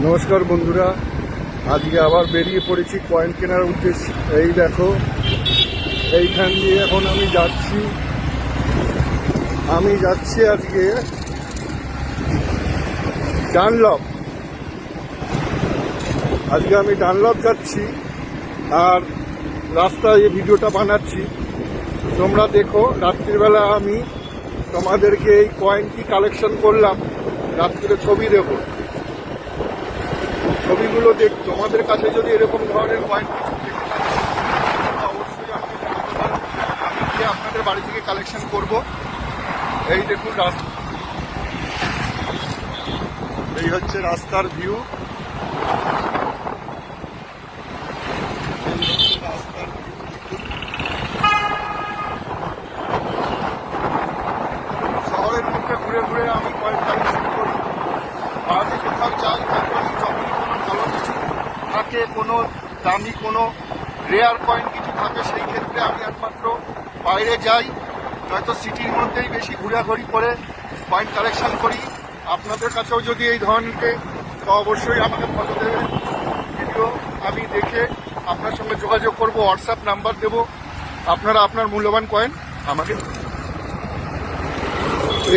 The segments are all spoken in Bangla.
নমস্কার বন্ধুরা, আজকে আবার বেরিয়ে পড়েছি কয়েন কেনার উদ্দেশ্যে। এই দেখো, এইখান দিয়ে এখন আমি যাচ্ছি আজকে ডানলপ। আজকে আমি ডানলপ যাচ্ছি আর রাস্তায় এই ভিডিওটা বানাচ্ছি। তোমরা দেখো, রাত্রিবেলা আমি তোমাদেরকে এই কয়েন কি কালেকশন করলাম রাত্রিরে ছবি দেবো। ছবিগুলো তোমাদের কাছে যদি এরকম ধরনের কয়েন কিছু থেকে থাকে অবশ্যই আমি গিয়ে আপনাদের বাড়ি থেকে কালেকশন করব। এই দেখুন রাস্তা, এই হচ্ছে রাস্তার ভিউ। শহরের মধ্যে ঘুরে ঘুরে আমি কয়েন কালেকশন করি। ভারতে কোথাও যাই যখনই কোনো ভালো কিছু থাকে, কোনো দামি কোনো রেয়ার কয়েন কিছু থাকে, সেই ক্ষেত্রে আমি একমাত্র বাইরে যাই, নয়তো সিটির মধ্যেই বেশি ঘোরাঘুরি করে কয়েন কালেকশন করি। আপনাদের কাছেও যদি এই ধরনের তো অবশ্যই আমাকে ফটো দেবেন, ভিডিও আমি দেখে আপনার সঙ্গে যোগাযোগ করব, হোয়াটসঅ্যাপ নাম্বার দেব, আপনারা আপনার মূল্যবান কয়েন আমাকে।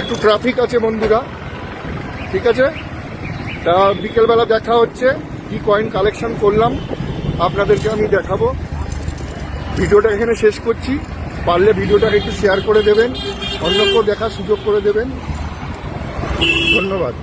একটু ট্রাফিক আছে বন্ধুরা, ঠিক আছে? তা বিকেলবেলা দেখা হচ্ছে, কি কয়েন কালেকশন করলাম আপনাদেরকে আমি দেখাবো। ভিডিওটা এখানে শেষ করছি। পারলে ভিডিওটা একটু শেয়ার করে দেবেন, অন্যকেও দেখার সুযোগ করে দেবেন। ধন্যবাদ।